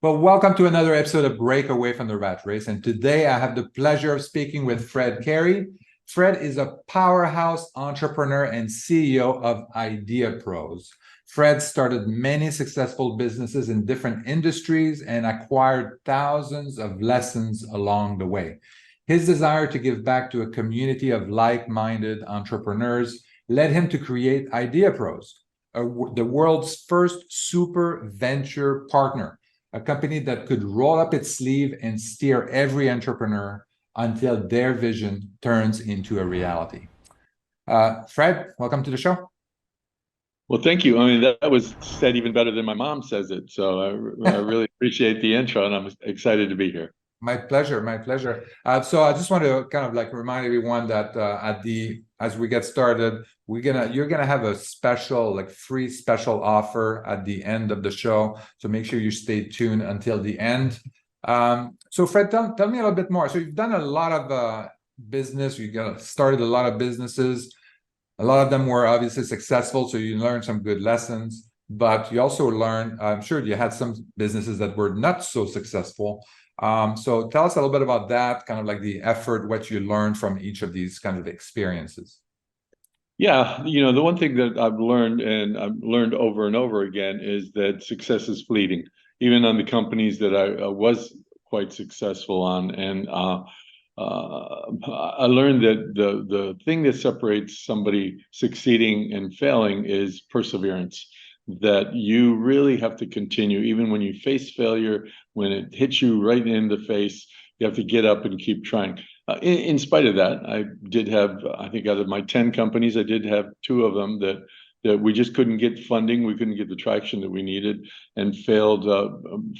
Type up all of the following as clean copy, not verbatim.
Well, welcome to another episode of Break Away from the Rat Race. And today I have the pleasure of speaking with Fred Cary. Fred is a powerhouse entrepreneur and CEO of IdeaPros. Fred started many successful businesses in different industries and acquired thousands of lessons along the way. His desire to give back to a community of like-minded entrepreneurs led him to create IdeaPros, the world's first super venture partner, a company that could roll up its sleeve and steer every entrepreneur until their vision turns into a reality. Fred, welcome to the show. Well, thank you. I mean, that was said even better than my mom says it. So I really appreciate the intro, and I'm excited to be here. My pleasure, my pleasure. So I just want to kind of like remind everyone that as we get started, you're gonna have a special, like free special offer at the end of the show. So make sure you stay tuned until the end. So Fred, tell me a little bit more. So you've done a lot of business. Started a lot of businesses. A lot of them were obviously successful, so you learned some good lessons. But you also learned, I'm sure you had some businesses that were not so successful. So tell us a little bit about that, kind of like the effort, what you learned from each of these kind of experiences. Yeah, the one thing that I've learned, and I've learned over and over again, is that success is fleeting, even on the companies that I was quite successful on. And I learned that the thing that separates somebody succeeding and failing is perseverance. That you really have to continue, even when you face failure, when it hits you right in the face, you have to get up and keep trying. In spite of that, I did have, I think out of my 10 companies, I did have 2 of them that we just couldn't get funding. We couldn't get the traction that we needed and failed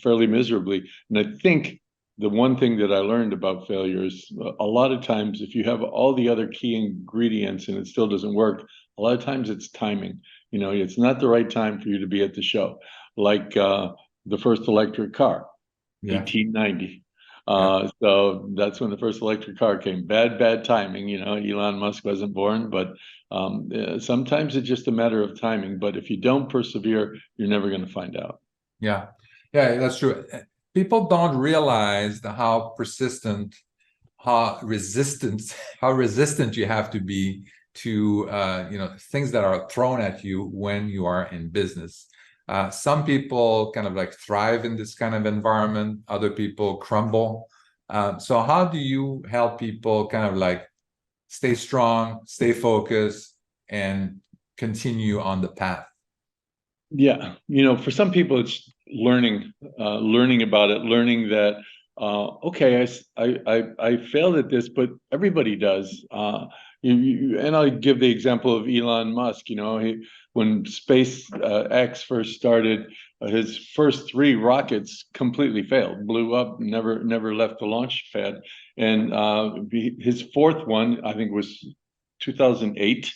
fairly miserably. And I think the one thing that I learned about failure is a lot of times, if you have all the other key ingredients and it still doesn't work, a lot of times it's timing. It's not the right time for you to be at the show. Like the first electric car, Yeah. 1890. So that's when the first electric car came. Bad timing. Elon Musk wasn't born, but sometimes it's just a matter of timing. But if you don't persevere, you're never going to find out. Yeah, that's true. People don't realize how persistent, how resistant you have to be to things that are thrown at you when you are in business. Some people kind of like thrive in this kind of environment. Other people crumble. So how do you help people kind of like stay strong, stay focused, and continue on the path? Yeah, for some people it's learning about it, learning that okay, I failed at this, but everybody does. And I'll give the example of Elon Musk. When SpaceX first started, his first 3 rockets completely failed, blew up, never left the launch pad, and his 4th one, I think, was 2008.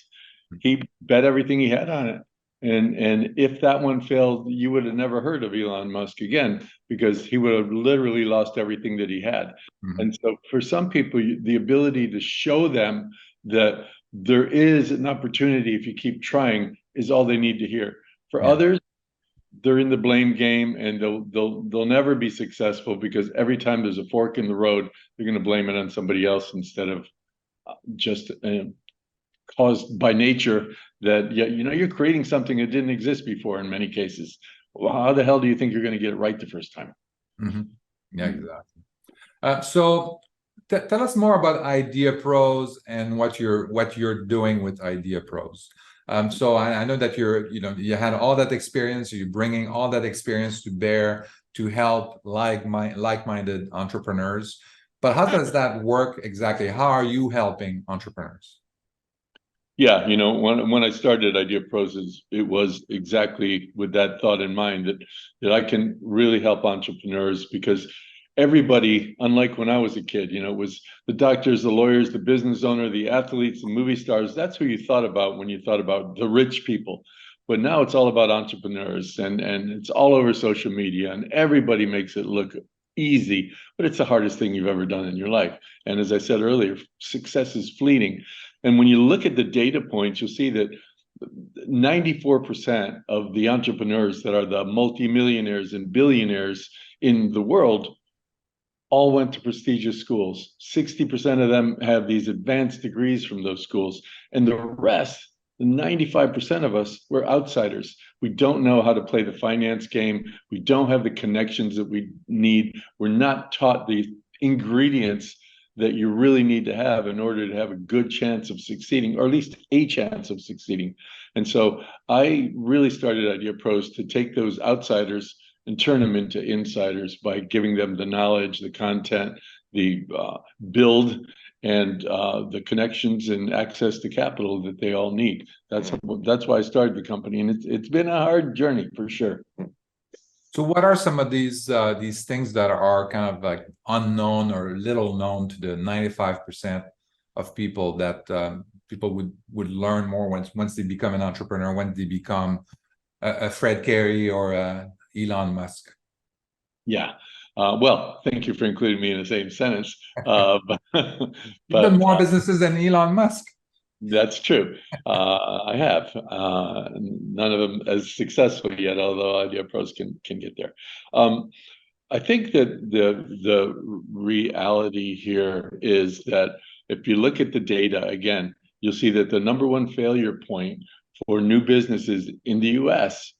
He bet everything he had on it. And if that one failed, you would have never heard of Elon Musk again, because he would have literally lost everything that he had. Mm-hmm. And so for some people, the ability to show them that there is an opportunity if you keep trying is all they need to hear. For others, they're in the blame game, and they'll never be successful, because every time there's a fork in the road, they're going to blame it on somebody else instead of just caused by nature. That you're creating something that didn't exist before in many cases. Well, how the hell do you think you're going to get it right the first time? Mm-hmm. Yeah, exactly. So tell us more about IdeaPros and what you're doing with IdeaPros. So I know that you had all that experience. You're bringing all that experience to bear to help like-minded entrepreneurs. But how does that work exactly? How are you helping entrepreneurs? Yeah, when I started IdeaPros, it was exactly with that thought in mind, that I can really help entrepreneurs, because everybody, unlike when I was a kid, it was the doctors, the lawyers, the business owner, the athletes, the movie stars. That's who you thought about when you thought about the rich people. But now it's all about entrepreneurs, and it's all over social media, and everybody makes it look easy, but it's the hardest thing you've ever done in your life. And as I said earlier, success is fleeting. And when you look at the data points, you'll see that 94% of the entrepreneurs that are the multimillionaires and billionaires in the world all went to prestigious schools. 60% of them have these advanced degrees from those schools. And the rest, the 95% of us, we're outsiders. We don't know how to play the finance game. We don't have the connections that we need. We're not taught the ingredients that you really need to have in order to have a good chance of succeeding, or at least a chance of succeeding. And so I really started Idea Pros to take those outsiders and turn them into insiders by giving them the knowledge, the content, the build, and the connections and access to capital that they all need. That's why I started the company, and it's been a hard journey for sure. So what are some of these things that are kind of like unknown or little known to the 95% of people that people would learn more once they become an entrepreneur, when they become a Fred Cary or a Elon Musk? Yeah. Well, thank you for including me in the same sentence. But You've done more businesses than Elon Musk. That's true. I have none of them as successful yet, although Idea Pros can get there. I think that the reality here is that if you look at the data again, you'll see that the number one failure point for new businesses in the U.S.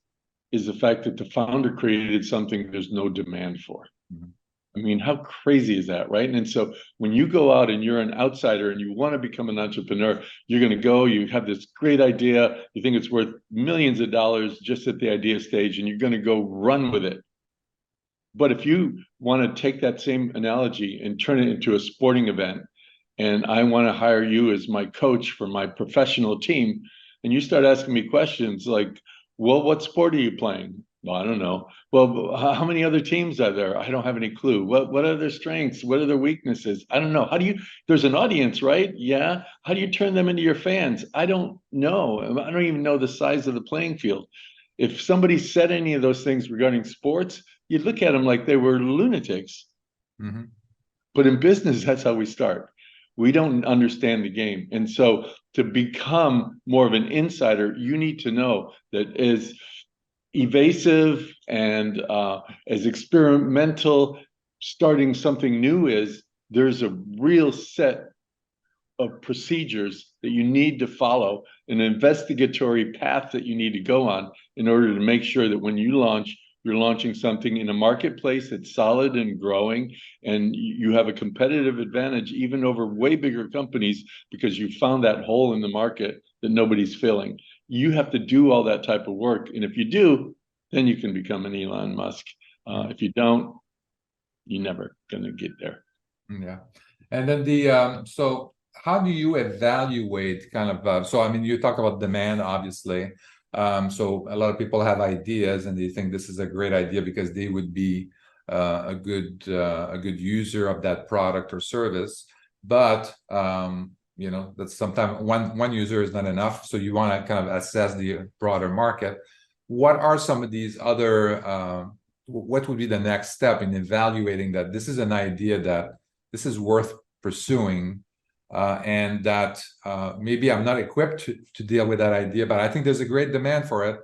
is the fact that the founder created something there's no demand for. Mm-hmm. I mean, how crazy is that, right? And so when you go out and you're an outsider and you want to become an entrepreneur, you're going to go, you have this great idea, you think it's worth millions of dollars just at the idea stage, and you're going to go run with it. But if you want to take that same analogy and turn it into a sporting event, and I want to hire you as my coach for my professional team, and you start asking me questions like, well, what sport are you playing? Well, I don't know. Well, how many other teams are there? I don't have any clue. What are their strengths? What are their weaknesses? I don't know. How do you, there's an audience, right? Yeah. How do you turn them into your fans? I don't know. I don't even know the size of the playing field. If somebody said any of those things regarding sports, you'd look at them like they were lunatics. Mm-hmm. But in business, that's how we start. We don't understand the game. And so to become more of an insider, you need to know that as evasive and as experimental starting something new is, there's a real set of procedures that you need to follow, an investigatory path that you need to go on in order to make sure that when you launch, you're launching something in a marketplace that's solid and growing, and you have a competitive advantage even over way bigger companies because you found that hole in the market that nobody's filling. You have to do all that type of work, and if you do, then you can become an Elon Musk. If you don't, you're never going to get there. Yeah, and then so how do you evaluate kind of? So I mean, you talk about demand, obviously. So a lot of people have ideas and they think this is a great idea because they would be a good user of that product or service. But you know, that sometimes one user is not enough. So you want to kind of assess the broader market. What are some of these other? What would be the next step in evaluating that this is an idea that this is worth pursuing? And that maybe I'm not equipped to deal with that idea, but I think there's a great demand for it.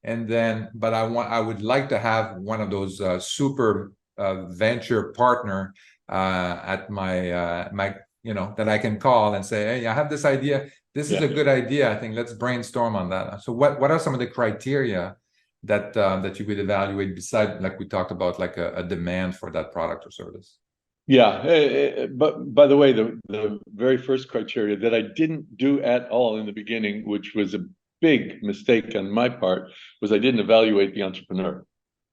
And then, but I would like to have one of those super venture partner at my you know, that I can call and say, hey, I have this idea. This is a good idea. I think let's brainstorm on that. So what are some of the criteria that that you would evaluate beside, like we talked about, like a demand for that product or service? Yeah, but by the way, the very first criteria that I didn't do at all in the beginning, which was a big mistake on my part, was I didn't evaluate the entrepreneur.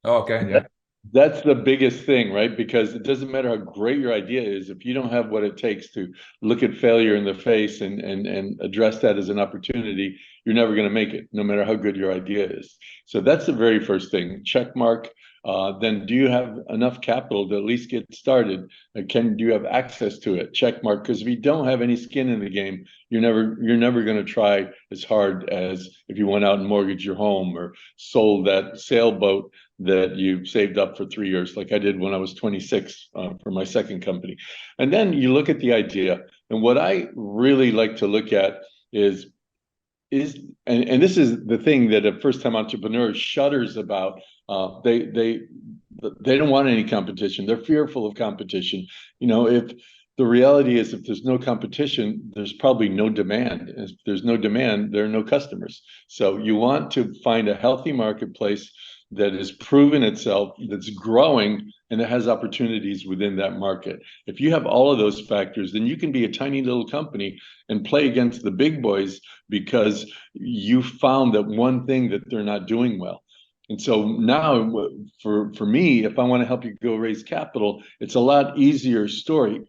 Oh, okay, yeah. That's the biggest thing, right? Because it doesn't matter how great your idea is, if you don't have what it takes to look at failure in the face and address that as an opportunity, you're never going to make it, no matter how good your idea is. So that's the very first thing. Check mark. Then do you have enough capital to at least get started? Do you have access to it? Check mark. Because if you don't have any skin in the game, you're never going to try as hard as if you went out and mortgaged your home or sold that sailboat that you saved up for 3 years, like I did when I was 26 for my second company. And then you look at the idea. And what I really like to look at is and this is the thing that a first-time entrepreneur shudders about. They don't want any competition. They're fearful of competition. If the reality is, if there's no competition, there's probably no demand. If there's no demand, there are no customers. So you want to find a healthy marketplace that has proven itself, that's growing, and that has opportunities within that market. If you have all of those factors, then you can be a tiny little company and play against the big boys because you found that one thing that they're not doing well. And so now for me, if I want to help you go raise capital, it's a lot easier story.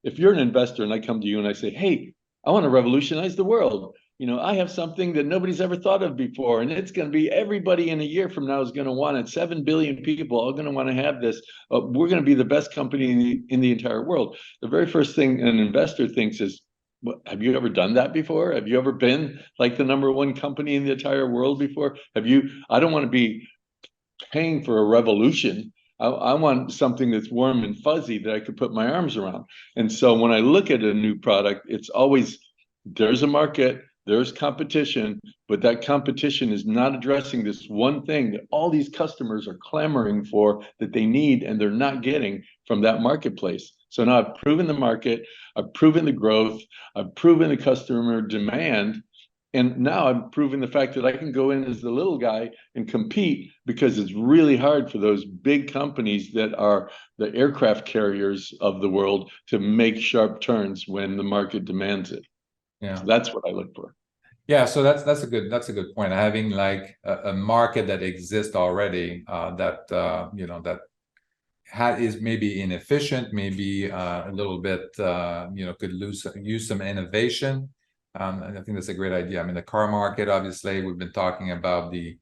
If you're an investor and I come to you and I say, hey, I want to revolutionize the world. I have something that nobody's ever thought of before, and it's going to be everybody in a year from now is going to want it. 7 billion people are going to want to have this. We're going to be the best company in the entire world. The very first thing an investor thinks is, have you ever done that before? Have you ever been like the #1 company in the entire world before? I don't want to be paying for a revolution. I want something that's warm and fuzzy that I could put my arms around. And so when I look at a new product, it's always, there's a market, there's competition, but that competition is not addressing this one thing that all these customers are clamoring for, that they need, and they're not getting from that marketplace. So now I've proven the market, I've proven the growth, I've proven the customer demand, and now I'm proving the fact that I can go in as the little guy and compete, because it's really hard for those big companies that are the aircraft carriers of the world to make sharp turns when the market demands it. Yeah, so that's what I look for. Yeah, so that's a good point. Having like a market that exists already, that is maybe inefficient, maybe a little bit could use some innovation. And I think that's a great idea. I mean, the car market, obviously, we've been talking about the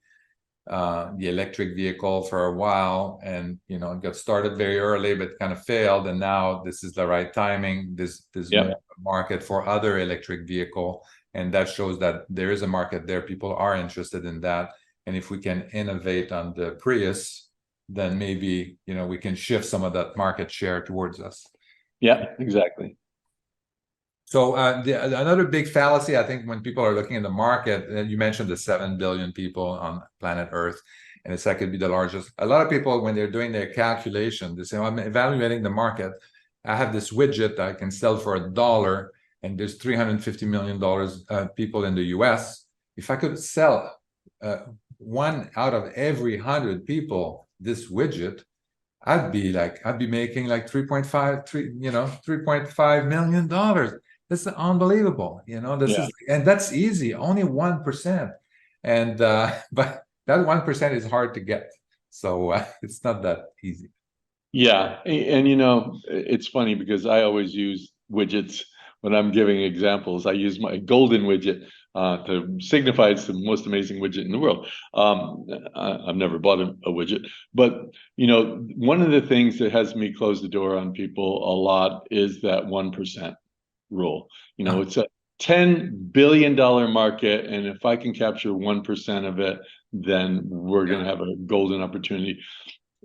electric vehicle for a while, and it got started very early but kind of failed, and now this is the right timing. There's more market for other electric vehicle, and that shows that there is a market there. People are interested in that, and if we can innovate on the Prius, then maybe we can shift some of that market share towards us. Yeah, exactly. So another big fallacy, I think, when people are looking at the market, and you mentioned the 7 billion people on planet Earth, and it's that could be the largest. A lot of people, when they're doing their calculation, they say, well, I'm evaluating the market. I have this widget that I can sell for $1, and there's $350 million people in the US. If I could sell 1 out of every 100 people this widget, I'd be making like $3.5 million. This is unbelievable. And that's easy, only 1%. And but that 1% is hard to get. So it's not that easy. Yeah. And it's funny because I always use widgets when I'm giving examples. I use my golden widget to signify it's the most amazing widget in the world. I've never bought a widget, but one of the things that has me close the door on people a lot is that 1% rule. It's a $10 billion market, and if I can capture 1% of it, then we're going to have a golden opportunity.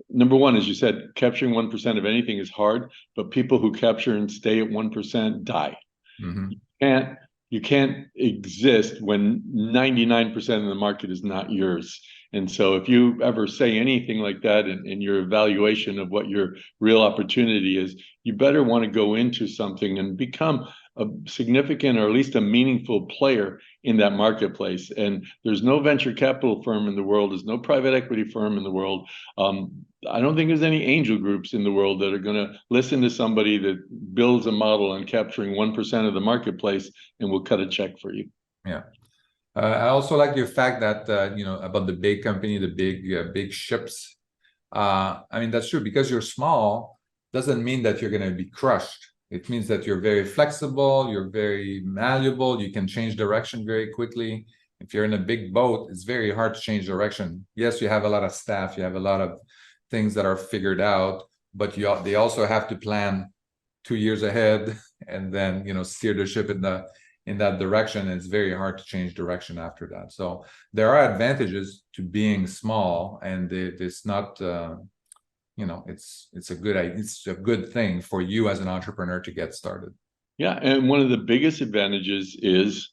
Number one, as you said, capturing 1% of anything is hard, but people who capture and stay at 1% die. Mm-hmm. You can't exist when 99% of the market is not yours. And so if you ever say anything like that in your evaluation of what your real opportunity is, you better want to go into something and become a significant, or at least a meaningful player in that marketplace. And there's no venture capital firm in the world. There's no private equity firm in the world. I don't think there's any angel groups in the world that are going to listen to somebody that builds a model on capturing 1% of the marketplace and will cut a check for you. Yeah. I also like your fact that, about the big company, the big ships. I mean, that's true, because you're small doesn't mean that you're going to be crushed. It means that you're very flexible, you're very malleable, you can change direction very quickly. If you're in a big boat, it's very hard to change direction. Yes, you have a lot of staff, you have a lot of things that are figured out, but they also have to plan 2 years ahead and then, steer the ship in that direction. And it's very hard to change direction after that. So there are advantages to being small, and it's not, it's a good thing for you as an entrepreneur to get started. Yeah, and one of the biggest advantages is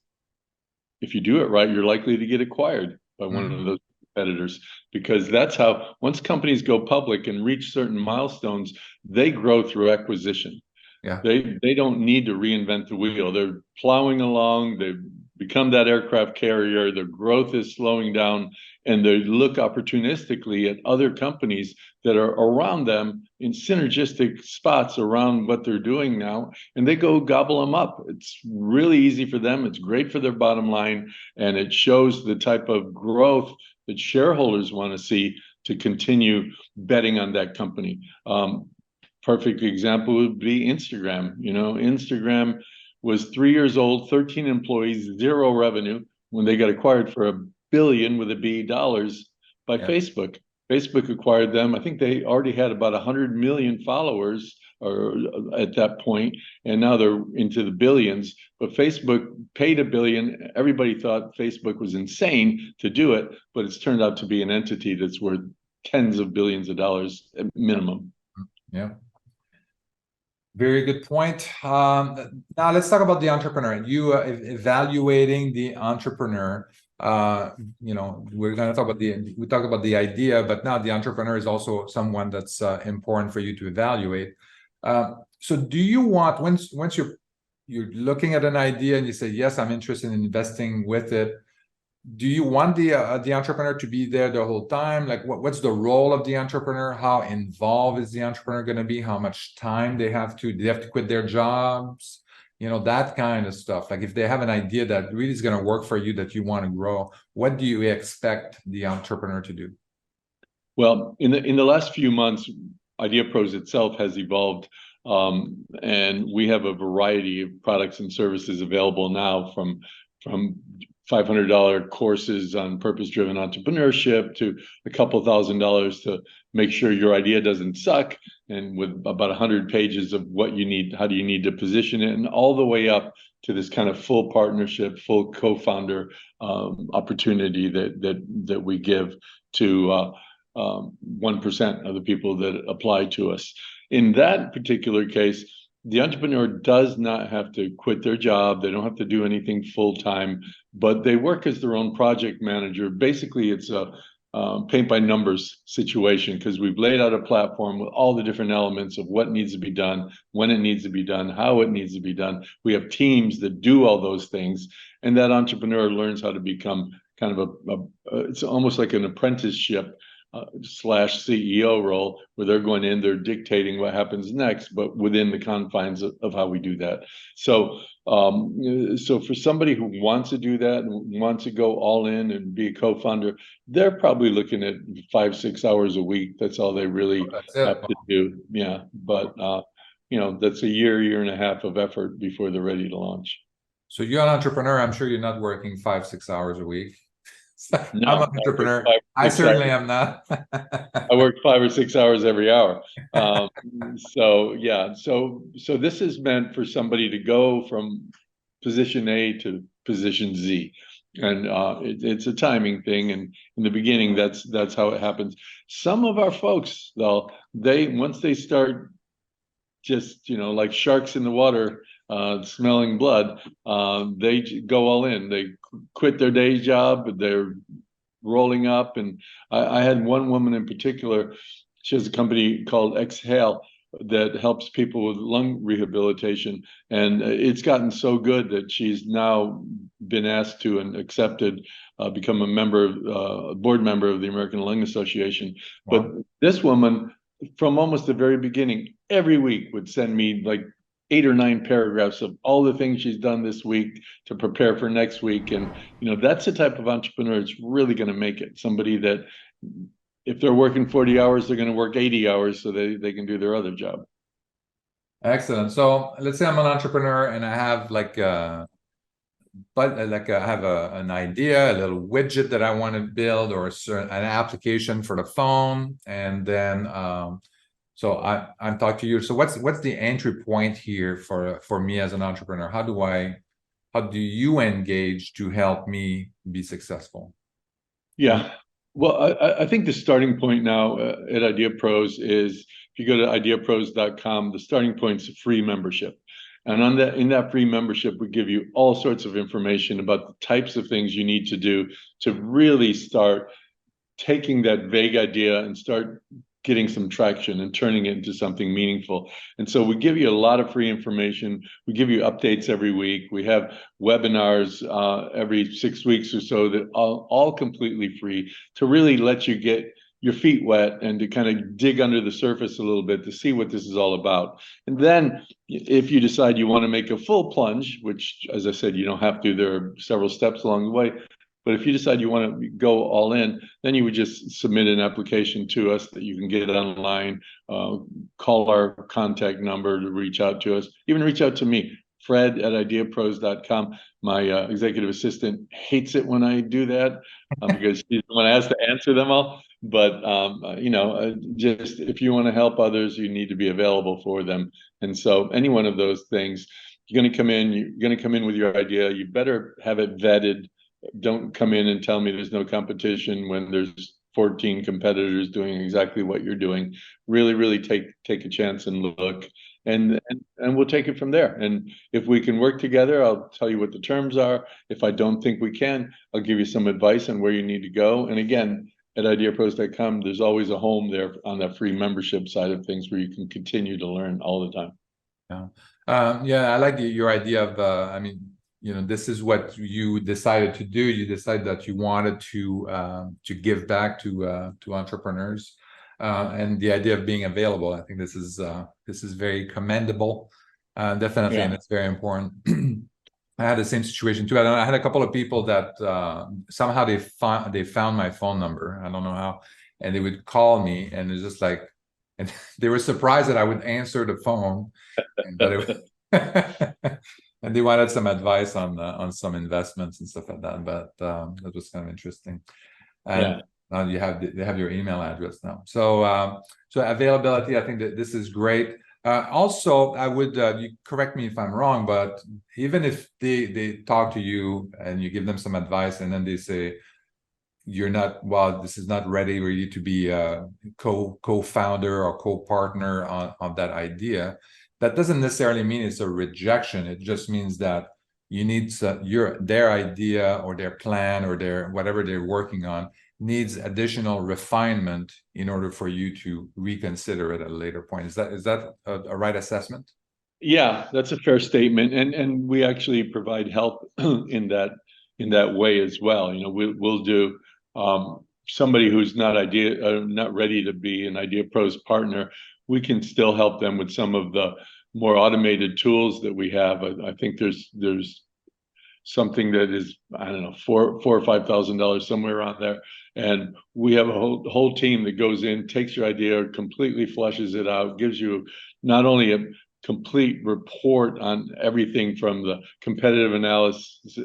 if you do it right, you're likely to get acquired by one of those competitors, because that's how, once companies go public and reach certain milestones, they grow through acquisition. Yeah. They don't need to reinvent the wheel. They're plowing along. They've become that aircraft carrier. Their growth is slowing down, and they look opportunistically at other companies that are around them in synergistic spots around what they're doing now, and they go gobble them up. It's really easy for them. It's great for their bottom line, and it shows the type of growth that shareholders want to see to continue betting on that company. Perfect example would be Instagram. Instagram was 3 years old, 13 employees, zero revenue when they got acquired for $1 billion with a B dollars by Facebook. Facebook acquired them. I think they already had about 100 million followers or at that point, and now they're into the billions. But Facebook paid $1 billion. Everybody thought Facebook was insane to do it, but it's turned out to be an entity that's worth tens of billions of dollars at minimum. Yeah. Very good point. Now let's talk about the entrepreneur. You evaluating the entrepreneur. We're going to talk about we talked about the idea, but now the entrepreneur is also someone that's important for you to evaluate. So do you want, once you're looking at an idea and you say, yes, I'm interested in investing with it, do you want the entrepreneur to be there the whole time? Like, what's the role of the entrepreneur? How involved is the entrepreneur going to be? How much time do they have to quit their jobs? That kind of stuff. Like, if they have an idea that really is going to work for you, that you want to grow, what do you expect the entrepreneur to do? Well, in the last few months, Idea Pros itself has evolved, and we have a variety of products and services available now, from $500 courses on purpose-driven entrepreneurship to a couple $1,000 to make sure your idea doesn't suck, and with about 100 pages of what you need, how do you need to position it, and all the way up to this kind of full partnership, full co-founder opportunity that we give to 1% of the people that apply to us. In that particular case, the entrepreneur does not have to quit their job. They don't have to do anything full-time, but they work as their own project manager. Basically, it's a paint by numbers situation, because we've laid out a platform with all the different elements of what needs to be done, when it needs to be done, how it needs to be done. We have teams that do all those things, and that entrepreneur learns how to become kind of it's almost like an apprenticeship slash CEO role, where they're going in, they're dictating what happens next, but within the confines of how we do that. So for somebody who wants to do that and wants to go all in and be a co-founder, they're probably looking at 5-6 hours a week. That's all they really have to do. Yeah, but that's a year and a half of effort before they're ready to launch. So you're an entrepreneur. I'm sure you're not working 5-6 hours a week. No, I'm an entrepreneur. I certainly am not. I work 5 or 6 hours every hour. So this is meant for somebody to go from position A to position Z, and it's a timing thing. And in the beginning, that's how it happens. Some of our folks, though, once they start just like sharks in the water, smelling blood, they go all in. They quit their day job. They're rolling up. And I had one woman in particular. She has a company called Exhale that helps people with lung rehabilitation, and it's gotten so good that she's now been asked to and accepted become a board member of the American Lung Association. Wow. But this woman, from almost the very beginning, every week would send me like 8 or 9 paragraphs of all the things she's done this week to prepare for next week. And that's the type of entrepreneur that's really going to make it. Somebody that, if they're working 40 hours, they're going to work 80 hours so they can do their other job. Excellent. So let's say I'm an entrepreneur and I have I have an idea, a little widget that I want to build, or an application for the phone, and then so I'm talking to you. So what's the entry point here for me as an entrepreneur? How do you engage to help me be successful? Yeah. Well, I think the starting point now at Idea Pros is, if you go to ideapros.com, the starting point is a free membership. And in that free membership, we give you all sorts of information about the types of things you need to do to really start taking that vague idea and start getting some traction and turning it into something meaningful. And so we give you a lot of free information. We give you updates every week. We have webinars every 6 weeks or so that all completely free to really let you get your feet wet and to kind of dig under the surface a little bit to see what this is all about. And then if you decide you want to make a full plunge, which, as I said, you don't have to, there are several steps along the way. But if you decide you want to go all in, then you would just submit an application to us that you can get online, call our contact number to reach out to us, even reach out to me, fred@ideapros.com. My executive assistant hates it when I do that because she's the one who has to answer them all. But, just if you want to help others, you need to be available for them. And so any one of those things, you're going to come in with your idea. You better have it vetted. Don't come in and tell me there's no competition when there's 14 competitors doing exactly what you're doing. Really take a chance and look, and we'll take it from there. And if we can work together, I'll tell you what the terms are. If I don't think we can, I'll give you some advice on where you need to go. And again, at ideapros.com, there's always a home there on that free membership side of things where you can continue to learn all the time. Yeah, I like your idea of, this is what you decided to do. You decided that you wanted to give back to entrepreneurs, and the idea of being available. I think this is very commendable, definitely, and it's very important. I had the same situation too. I had a couple of people that somehow they found my phone number. I don't know how, and they would call me, and it's just like, and they were surprised that I would answer the phone, and they wanted some advice on some investments and stuff like that. But that was kind of interesting. And now they have your email address now. So availability, I think that this is great. Also, I would you correct me if I'm wrong, but even if they talk to you and you give them some advice, and then they say this is not ready for you to be a co-founder or co-partner on that idea, that doesn't necessarily mean it's a rejection. It just means that you need their idea or their plan or their whatever they're working on needs additional refinement in order for you to reconsider it at a later point. Is that a right assessment? Yeah, that's a fair statement, and we actually provide help in that way as well. We'll do somebody who's not ready to be an Idea Pros partner. We can still help them with some of the more automated tools that we have. I think there's something that is, I don't know, $4,000 or $5,000 somewhere around there, and we have a whole team that goes in, takes your idea, completely flushes it out, gives you not only a complete report on everything from the competitive analysis,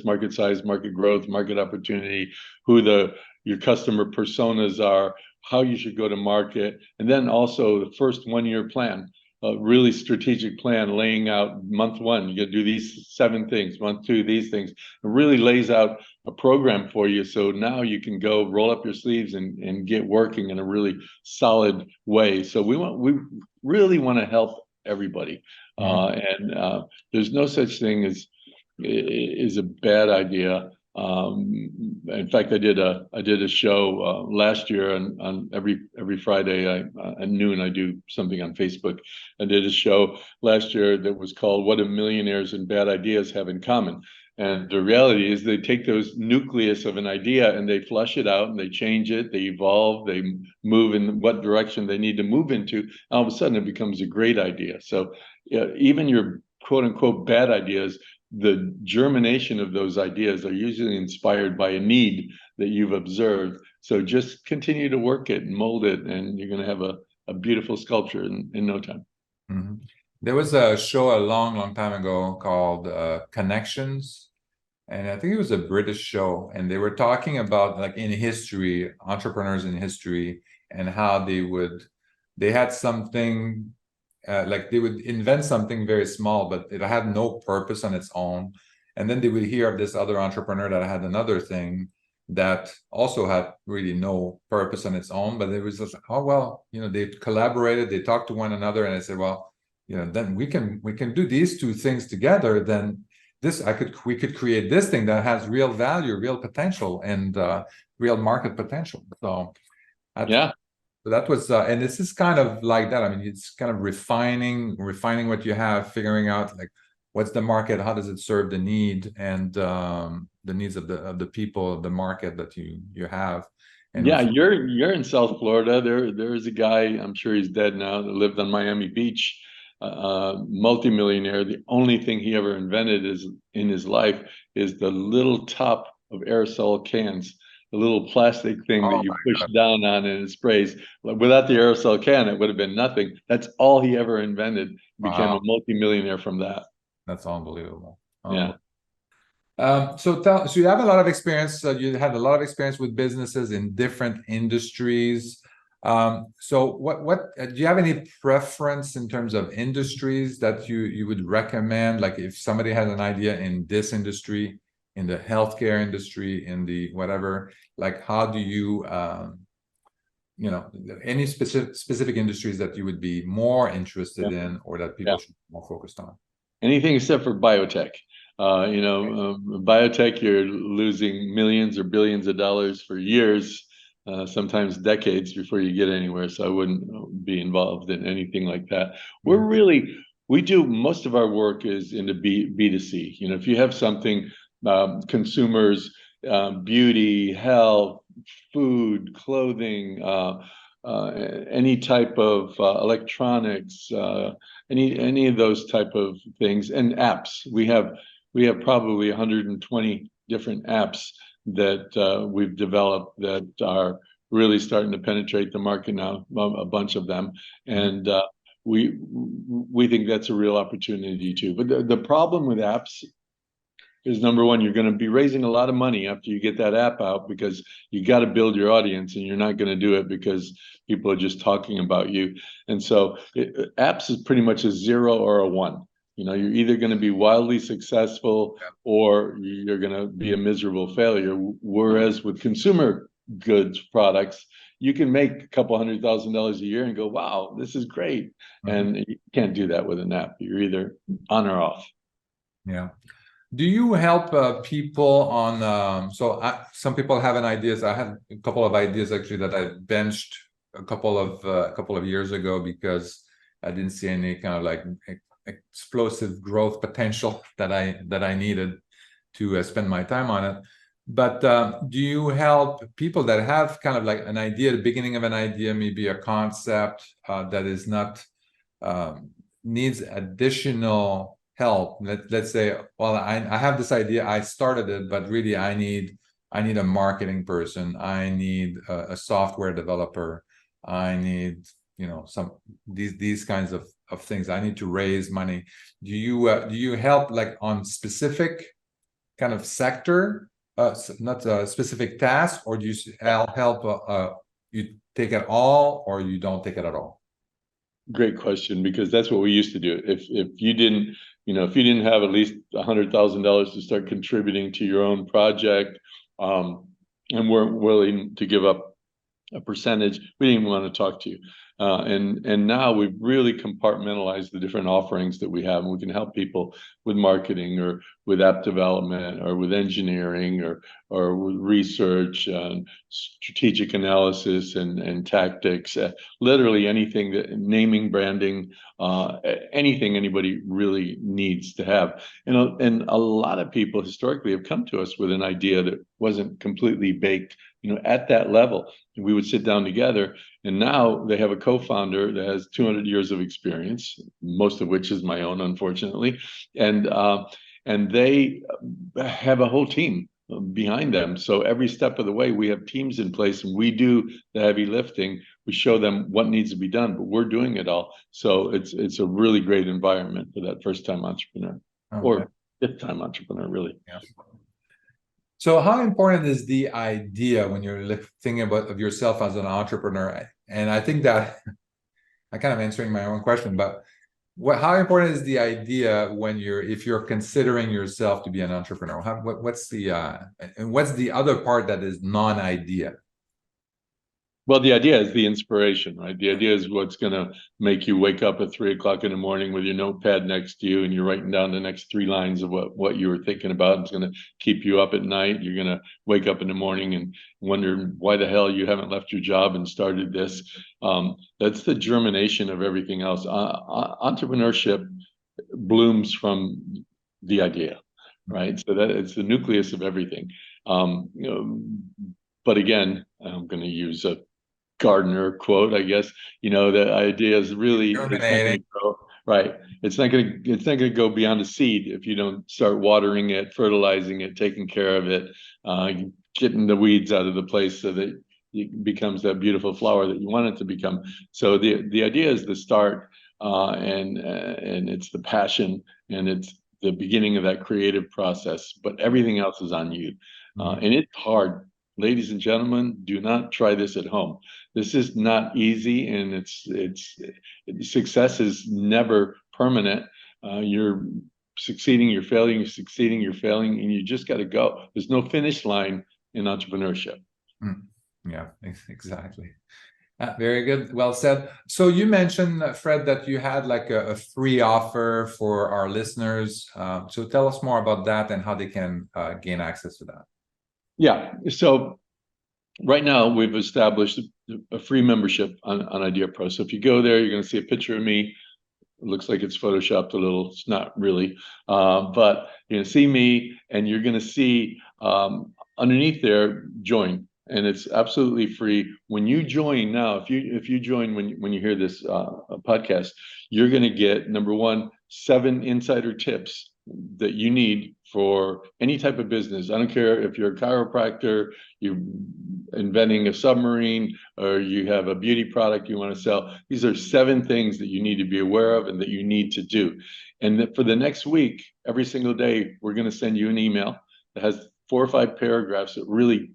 market size, market growth, market opportunity, who your customer personas are, how you should go to market, and then also the first 1-year plan, a really strategic plan laying out month 1, you got to do these 7 things, month 2, these things. It really lays out a program for you. So now you can go roll up your sleeves and get working in a really solid way. So we really want to help everybody. And there's no such thing as a bad idea. In fact, I did a show last year on every Friday at noon. I do something on Facebook. I did a show last year that was called "What Do Millionaires and Bad Ideas Have in Common?" And the reality is they take those nucleus of an idea and they flush it out and they change it, they evolve, they move in what direction they need to move into. All of a sudden, it becomes a great idea. So even your quote unquote bad ideas, the germination of those ideas are usually inspired by a need that you've observed. So just continue to work it and mold it, and you're going to have a beautiful sculpture in no time. Mm-hmm. There was a show a long time ago called Connections, and I think it was a British show, and they were talking about, like, in history, entrepreneurs in history, and how they had something. Like they would invent something very small, but it had no purpose on its own. And then they would hear of this other entrepreneur that had another thing that also had really no purpose on its own, but it was just, oh, well, they collaborated, they talked to one another, and I said, well, then we can do these two things together. Then we could create this thing that has real value, real potential, and real market potential. So Yeah. that was, and this is kind of like that. I mean, it's kind of refining what you have, figuring out like what's the market, how does it serve the need, and the needs of the people, the market that you have. And yeah, you're in South Florida. There is a guy, I'm sure he's dead now, that lived on Miami Beach, multimillionaire. The only thing he ever invented is in his life is the little top of aerosol cans, the little plastic thing that you push down on and it sprays. Without the aerosol can, it would have been nothing. That's all he ever invented. Became a multimillionaire from that. That's unbelievable. Yeah. So you have a lot of experience. You had a lot of experience with businesses in different industries. So what do you have any preference in terms of industries that you would recommend? Like if somebody has an idea in this industry, in the healthcare industry, in the whatever, like how do you, any specific industries that you would be more interested in, or that people should be more focused on? Anything except for biotech. Biotech, you're losing millions or billions of dollars for years, sometimes decades before you get anywhere. So I wouldn't be involved in anything like that. We do most of our work is into B2C. If you have something, consumers, beauty, health, food, clothing, any type of electronics, any of those type of things, and apps. We have probably 120 different apps that we've developed that are really starting to penetrate the market now, a bunch of them. And we think that's a real opportunity too. But the problem with apps is, number one, you're going to be raising a lot of money after you get that app out, because you got to build your audience, and you're not going to do it because people are just talking about you. And so apps is pretty much a 0 or a 1. You're either going to be wildly successful or you're going to be a miserable failure. Whereas with consumer goods products, you can make a couple $100,000 a year and go, wow, this is great. And you can't do that with an app. You're either on or off. Yeah. Do you help people on, some people have an ideas. I had a couple of ideas actually that I benched a couple of years ago because I didn't see any kind of like explosive growth potential that I needed to spend my time on it. But do you help people that have kind of like an idea, the beginning of an idea, maybe a concept that is not, needs additional help? Let's say, well, I have this idea, I started it, but really I need a marketing person, I need a software developer, I need some these kinds of things. I need to raise money. Do you help like on specific kind of sector, not a specific task, or do you help you take it all, or you don't take it at all? Great question, because that's what we used to do. If you didn't, if you didn't have at least $100,000 to start contributing to your own project, and weren't willing to give up a percentage, we didn't even want to talk to you. And now we've really compartmentalized the different offerings that we have, and we can help people with marketing, or with app development, or with engineering, or with research, strategic analysis, and tactics. Literally anything, that naming, branding, anything anybody really needs to have. And a lot of people historically have come to us with an idea that wasn't completely baked, at that level. We would sit down together, and now they have a co-founder that has 200 years of experience, most of which is my own, unfortunately, and they have a whole team behind them. So every step of the way, we have teams in place, and we do the heavy lifting. We show them what needs to be done, but we're doing it all. So it's a really great environment for that first-time entrepreneur, or fifth-time entrepreneur, really. Yeah. So how important is the idea when you're thinking of yourself as an entrepreneur? And I think that I'm kind of answering my own question, but how important is the idea if you're considering yourself to be an entrepreneur? What's the other part that is non-idea? Well, the idea is the inspiration, right? The idea is what's going to make you wake up at 3 o'clock in the morning with your notepad next to you, and you're writing down the next 3 lines of what you were thinking about. It's going to keep you up at night. You're going to wake up in the morning and wonder why the hell you haven't left your job and started this. That's the germination of everything else. Entrepreneurship blooms from the idea, right? So that it's the nucleus of everything. But again, I'm going to use a Gardner quote, I guess. The idea is really it's not going to go right. It's not going to go beyond a seed if you don't start watering it, fertilizing it, taking care of it, getting the weeds out of the place so that it becomes that beautiful flower that you want it to become. So the idea is the start, and it's the passion, and it's the beginning of that creative process. But everything else is on you, and it's hard. Ladies and gentlemen, do not try this at home. This is not easy, and it's success is never permanent. You're succeeding, you're failing, you're succeeding, you're failing, and you just got to go. There's no finish line in entrepreneurship. Yeah, exactly. Very good. Well said. So you mentioned, Fred, that you had like a free offer for our listeners. So tell us more about that and how they can gain access to that. Yeah. So right now we've established a free membership on Idea Pro. So if you go there, you're going to see a picture of me. It looks like it's photoshopped a little. It's not really, but you're going to see me, and you're going to see underneath there, join, and it's absolutely free. When you join now, if you join when you hear this podcast, you're going to get, number one, 7 insider tips that you need for any type of business. I don't care if you're a chiropractor, you're inventing a submarine, or you have a beauty product you want to sell. These are 7 things that you need to be aware of and that you need to do. And for the next week, every single day, we're going to send you an email that has 4 or 5 paragraphs that really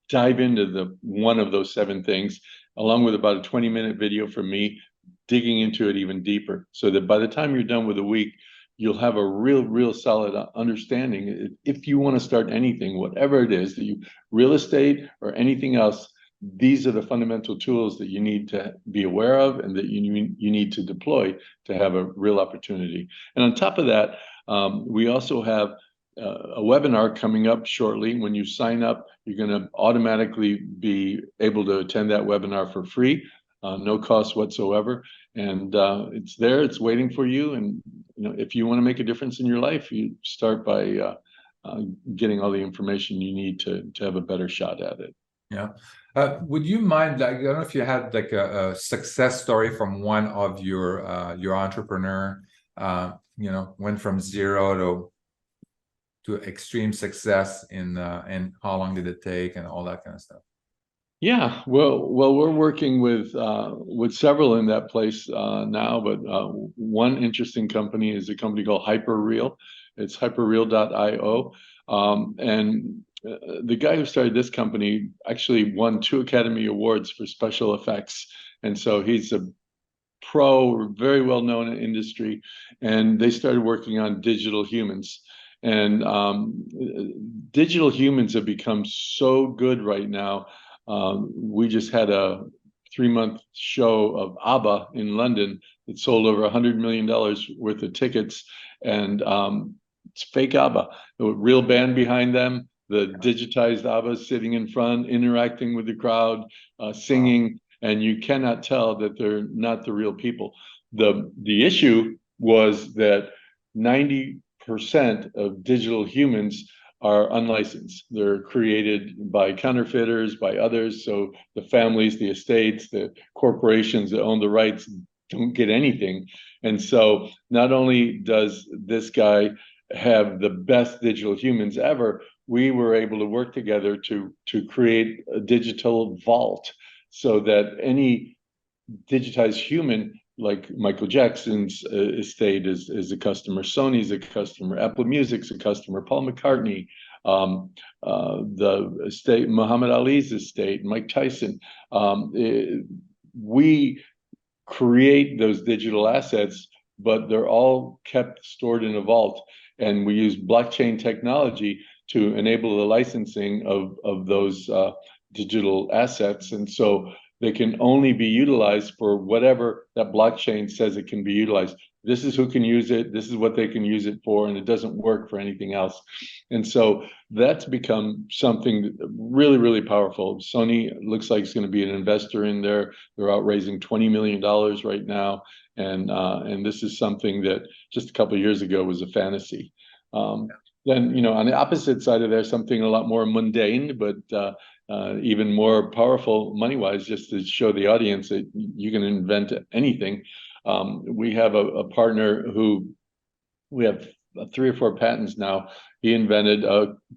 dive into one of those 7 things, along with about a 20-minute video from me digging into it even deeper, so that by the time you're done with a week, you'll have a real solid understanding. If you want to start anything, whatever it is that real estate or anything else, these are the fundamental tools that you need to be aware of and that you need to deploy to have a real opportunity. And on top of that, we also have a webinar coming up shortly. When you sign up, you're going to automatically be able to attend that webinar for free, no cost whatsoever. And it's there, it's waiting for you. And if you want to make a difference in your life, you start by getting all the information you need to have a better shot at it. Yeah. Would you mind, like, I don't know if you had like a success story from one of your entrepreneur, went from zero to extreme success in and how long did it take and all that kind of stuff? Yeah, well, we're working with several in that place now, but one interesting company is a company called Hyperreal. It's hyperreal.io, and the guy who started this company actually won 2 Academy Awards for special effects, and so he's a pro, very well known in industry, and they started working on digital humans. And digital humans have become so good right now. We just had a 3-month show of ABBA in London that sold over $100 million worth of tickets, and it's fake ABBA, the real band behind them, the digitized ABBA sitting in front, interacting with the crowd, singing, and you cannot tell that they're not the real people. The issue was that 90% of digital humans are unlicensed. They're created by counterfeiters, by others. So the families, the estates, the corporations that own the rights don't get anything. And so not only does this guy have the best digital humans ever, we were able to work together to create a digital vault so that any digitized human, like Michael Jackson's estate is a customer, Sony's a customer, Apple Music's a customer, Paul McCartney, the estate, Muhammad Ali's estate, Mike Tyson. We create those digital assets, but they're all kept stored in a vault. And we use blockchain technology to enable the licensing of those digital assets, and so they can only be utilized for whatever that blockchain says it can be utilized. This is who can use it, this is what they can use it for, and it doesn't work for anything else. And so that's become something really, really powerful. Sony looks like it's going to be an investor in there. They're out raising $20 million right now. And this is something that just a couple of years ago was a fantasy. Then, on the opposite side of there, something a lot more mundane, but even more powerful money-wise, just to show the audience that you can invent anything. We have a partner who we have 3 or 4 patents now. He invented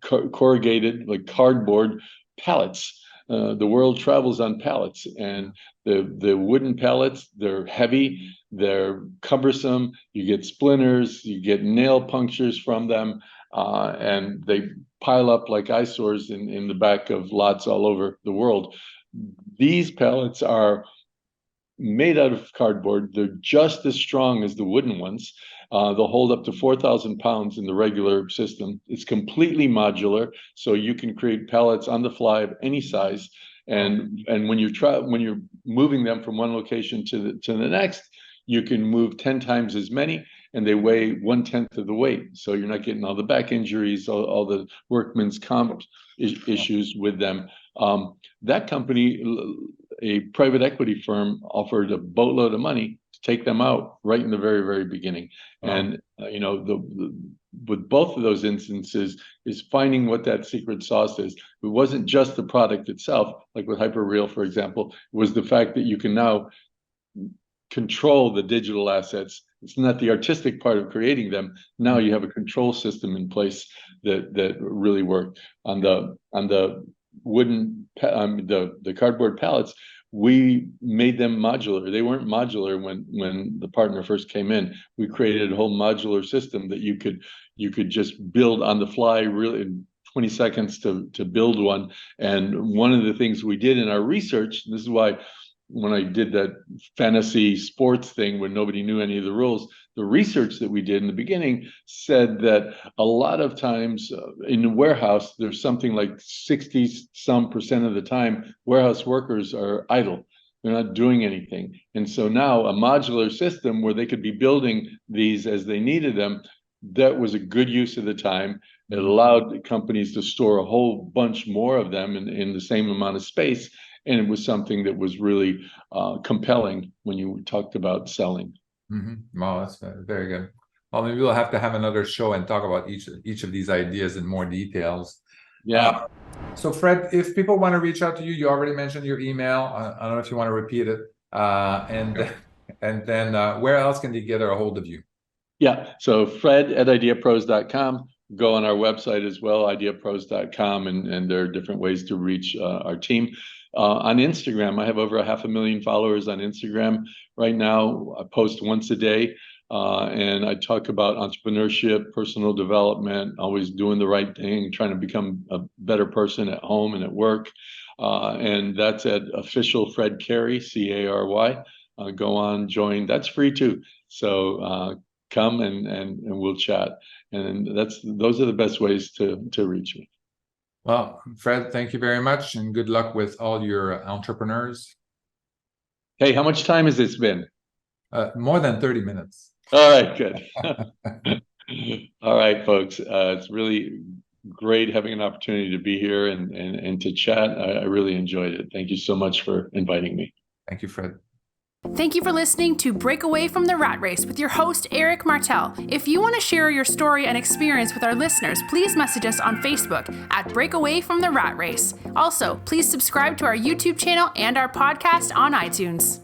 corrugated, like cardboard pallets. The world travels on pallets, and the wooden pallets, they're heavy, they're cumbersome, you get splinters, you get nail punctures from them, and they pile up like eyesores in the back of lots all over the world. These pallets are made out of cardboard. They're just as strong as the wooden ones. They'll hold up to 4,000 pounds in the regular system. It's completely modular, so you can create pallets on the fly of any size. And when you're moving them from one location to the next, you can move 10 times as many, and they weigh 1/10 of the weight. So you're not getting all the back injuries, all the workman's comp issues with them. That company, a private equity firm, offered a boatload of money to take them out right in the very, very beginning. And with both of those instances is finding what that secret sauce is. It wasn't just the product itself, like with Hyperreal, for example. It was the fact that you can now control the digital assets. It's not the artistic part of creating them. Now you have a control system in place that really worked. On the wooden, the cardboard pallets, we made them modular. They weren't modular when the partner first came in. We created a whole modular system that you could just build on the fly, really in 20 seconds to build one. And one of the things we did in our research, this is why when I did that fantasy sports thing when nobody knew any of the rules, the research that we did in the beginning said that a lot of times in the warehouse, there's something like 60% of the time, warehouse workers are idle. They're not doing anything. And so now a modular system where they could be building these as they needed them, that was a good use of the time. It allowed companies to store a whole bunch more of them in the same amount of space. And it was something that was really compelling when you talked about selling. Wow, that's very good. Well, maybe we'll have to have another show and talk about each of these ideas in more details. Yeah. So Fred, if people want to reach out to you, you already mentioned your email. I don't know if you want to repeat it. And then where else can they get a hold of you? Yeah, so fred@ideapros.com. Go on our website as well, ideapros.com, and there are different ways to reach our team. On Instagram, I have over 500,000 followers on Instagram right now. I post once a day, and I talk about entrepreneurship, personal development, always doing the right thing, trying to become a better person at home and at work. And that's at official Fred Cary, Cary. Go on, join. That's free too. So come and we'll chat. And those are the best ways to reach me. Well, Fred, thank you very much, and good luck with all your entrepreneurs. Hey, how much time has this been? More than 30 minutes. All right, good. All right, folks. It's really great having an opportunity to be here and to chat. I really enjoyed it. Thank you so much for inviting me. Thank you, Fred. Thank you for listening to Break Away from the Rat Race with your host, Eric Martel. If you want to share your story and experience with our listeners, please message us on Facebook at Break Away from the Rat Race. Also, please subscribe to our YouTube channel and our podcast on iTunes.